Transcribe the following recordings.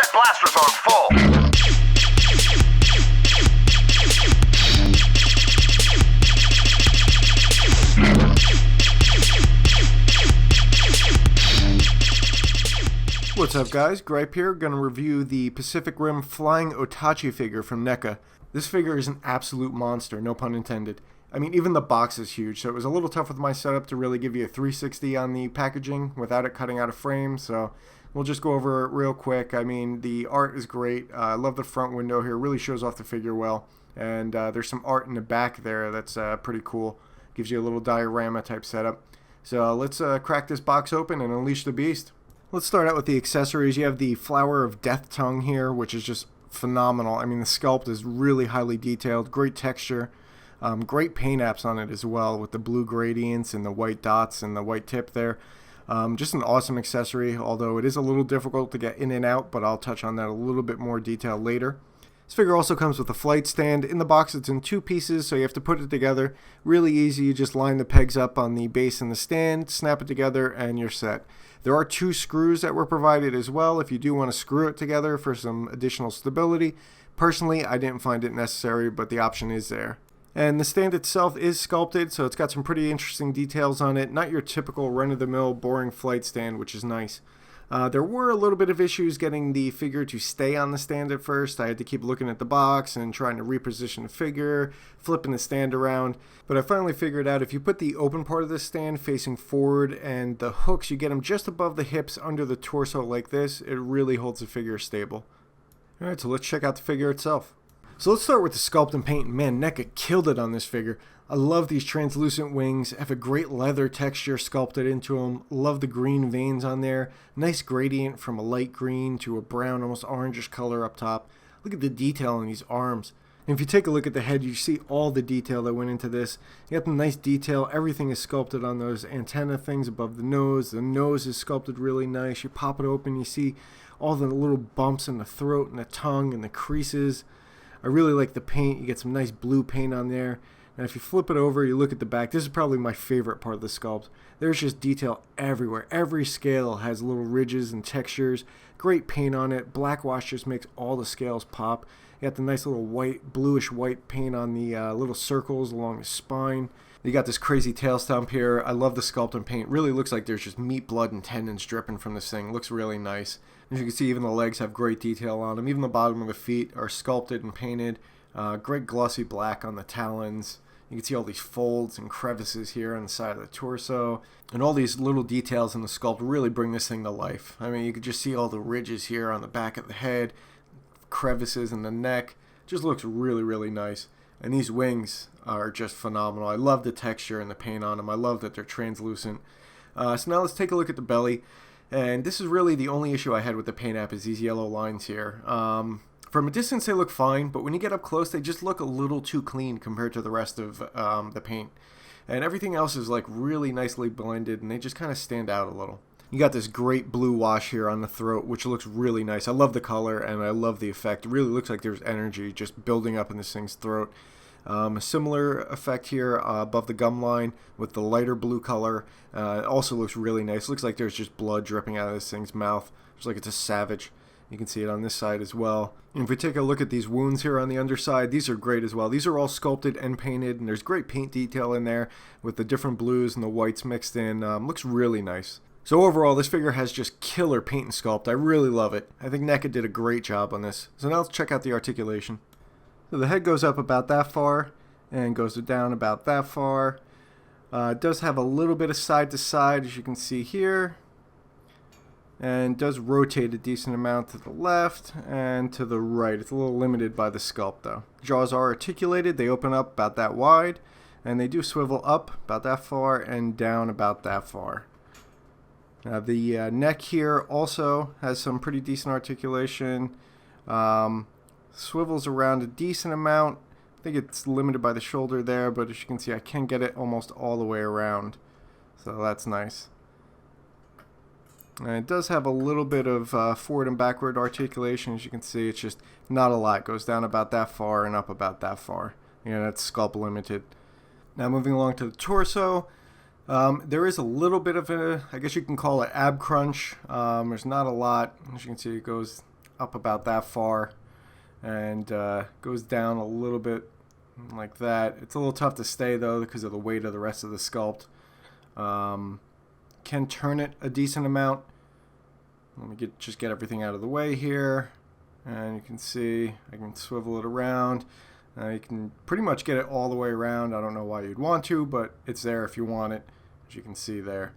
Set blasters on full. What's up guys, Gripe here, gonna review the Pacific Rim Flying Otachi figure from Neca. This figure is an absolute monster, no pun intended. I mean, even the box is huge, so it was a little tough with my setup to really give you a 360 on the packaging without it cutting out a frame, so we'll just go over it real quick. I mean, the art is great. I love the front window here, really shows off the figure well, and there's some art in the back there that's pretty cool. Gives you a little diorama type setup. So let's crack this box open and unleash the beast. Let's start out with the accessories. You have the Flower of Death tongue here, which is just phenomenal. I mean, the sculpt is really highly detailed, great texture, great paint apps on it as well with the blue gradients and the white dots and the white tip there. Just an awesome accessory, although it is a little difficult to get in and out, but I'll touch on that a little bit more detail later. This figure also comes with a flight stand. In the box it's in two pieces, so you have to put it together. Really easy, you just line the pegs up on the base and the stand, snap it together, and you're set. There are two screws that were provided as well if you do want to screw it together for some additional stability. Personally, I didn't find it necessary, but the option is there. And the stand itself is sculpted, so it's got some pretty interesting details on it. Not your typical run-of-the-mill boring flight stand, which is nice. There were a little bit of issues getting the figure to stay on the stand at first. I had to keep looking at the box and trying to reposition the figure, flipping the stand around. But I finally figured out if you put the open part of the stand facing forward and the hooks, you get them just above the hips under the torso like this, it really holds the figure stable. Alright, so let's check out the figure itself. So let's start with the Sculpt and Paint. Man, Neca killed it on this figure. I love these translucent wings, have a great leather texture sculpted into them. Love the green veins on there. Nice gradient from a light green to a brown, almost orangish color up top. Look at the detail on these arms. And if you take a look at the head, you see all the detail that went into this. You got the nice detail. Everything is sculpted on those antenna things above the nose. The nose is sculpted really nice. You pop it open, you see all the little bumps in the throat and the tongue and the creases. I really like the paint. You get some nice blue paint on there. And if you flip it over, you look at the back, this is probably my favorite part of the sculpt. There's just detail everywhere. Every scale has little ridges and textures. Great paint on it. Black wash just makes all the scales pop. You got the nice little white, bluish white paint on the little circles along the spine. You got this crazy tail stump here. I love the Sculpt and Paint. Really looks like there's just meat, blood, and tendons dripping from this thing. Looks really nice. As you can see, even the legs have great detail on them. Even the bottom of the feet are sculpted and painted. Great glossy black on the talons. You can see all these folds and crevices here on the side of the torso. And all these little details in the sculpt really bring this thing to life. I mean, you can just see all the ridges here on the back of the head, crevices in the neck. Just looks really, really nice. And these wings are just phenomenal. I love the texture and the paint on them. I love that they're translucent. So now let's take a look at the belly. And this is really the only issue I had with the paint app is these yellow lines here. From a distance they look fine, but when you get up close they just look a little too clean compared to the rest of the paint. And everything else is like really nicely blended and they just kind of stand out a little. You got this great blue wash here on the throat, which looks really nice. I love the color and I love the effect. It really looks like there's energy just building up in this thing's throat. A similar effect here above the gum line with the lighter blue color. It also looks really nice. Looks like there's just blood dripping out of this thing's mouth. Looks like it's a savage. You can see it on this side as well. And if we take a look at these wounds here on the underside, these are great as well. These are all sculpted and painted, and there's great paint detail in there with the different blues and the whites mixed in. Looks really nice. So overall, this figure has just killer paint and sculpt. I really love it. I think Neca did a great job on this. So now let's check out the articulation. So the head goes up about that far and goes down about that far. It does have a little bit of side to side, as you can see here. And does rotate a decent amount to the left and to the right. It's a little limited by the sculpt though. Jaws are articulated, they open up about that wide, and they do swivel up about that far and down about that far. Now the neck here also has some pretty decent articulation. Swivels around a decent amount. I think it's limited by the shoulder there, but as you can see I can get it almost all the way around. So that's nice. And it does have a little bit of forward and backward articulation. As you can see, it's just not a lot. It goes down about that far and up about that far. That's sculpt limited. Now moving along to the torso. There is a little bit of a, I guess you can call it ab crunch. There's not a lot. As you can see, it goes up about that far, and goes down a little bit like that. It's a little tough to stay though because of the weight of the rest of the sculpt. Can turn it a decent amount. Let me just get everything out of the way here, and you can see I can swivel it around. You can pretty much get it all the way around. I don't know why you'd want to, but it's there if you want it, as you can see there.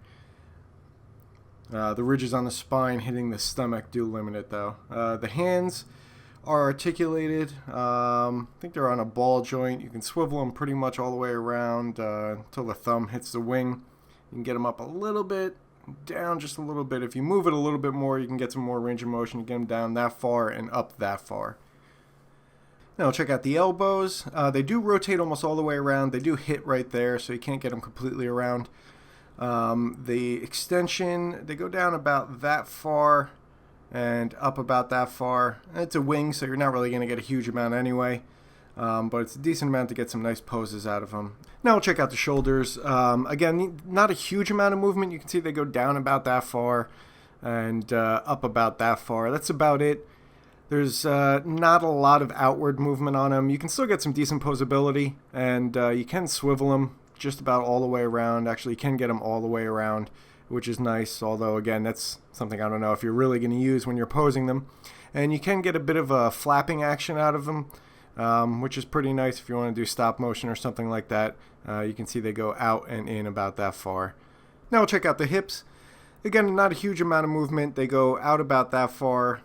The ridges on the spine hitting the stomach do limit it though. The hands are articulated. I think they're on a ball joint. You can swivel them pretty much all the way around until the thumb hits the wing. You can get them up a little bit, down just a little bit. If you move it a little bit more, you can get some more range of motion. You get them down that far and up that far. Now check out the elbows. They do rotate almost all the way around. They do hit right there, so you can't get them completely around. The extension, they go down about that far and up about that far. It's a wing, so you're not really going to get a huge amount anyway. But it's a decent amount to get some nice poses out of them. Now we'll check out the shoulders. Again, not a huge amount of movement. You can see they go down about that far and up about that far. That's about it. There's not a lot of outward movement on them. You can still get some decent posability, and you can swivel them just about all the way around. Actually, you can get them all the way around, which is nice, although again, that's something I don't know if you're really going to use when you're posing them. And you can get a bit of a flapping action out of them, which is pretty nice if you want to do stop motion or something like that. You can see they go out and in about that far. Now we'll check out the hips. Again, not a huge amount of movement. They go out about that far,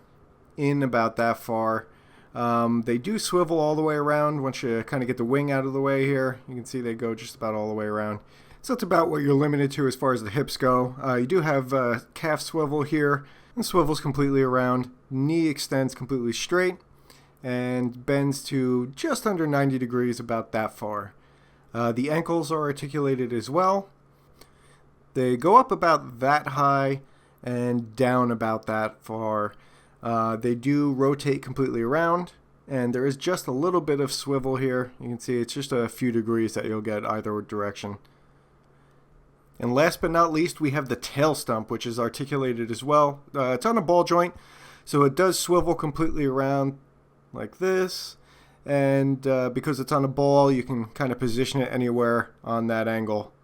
in about that far. They do swivel all the way around once you kind of get the wing out of the way here. You can see they go just about all the way around. So that's about what you're limited to as far as the hips go. You do have calf swivel here, and swivels completely around. Knee extends completely straight and bends to just under 90 degrees about that far. The ankles are articulated as well. They go up about that high and down about that far. They do rotate completely around, and there is just a little bit of swivel here. You can see it's just a few degrees that you'll get either direction. And last but not least, we have the tail stump, which is articulated as well. It's on a ball joint, so it does swivel completely around like this. And because it's on a ball, you can kind of position it anywhere on that angle,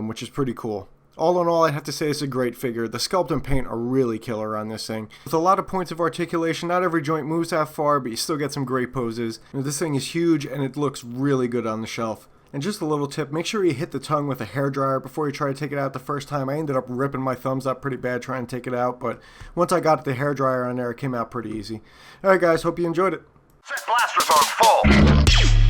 which is pretty cool. All in all, I have to say it's a great figure. The Sculpt and Paint are really killer on this thing. With a lot of points of articulation, not every joint moves that far, but you still get some great poses. You know, this thing is huge, and it looks really good on the shelf. And just a little tip, make sure you hit the tongue with a hairdryer before you try to take it out the first time. I ended up ripping my thumbs up pretty bad trying to take it out, but once I got the hairdryer on there, it came out pretty easy. Alright guys, hope you enjoyed it. Set blasters on full.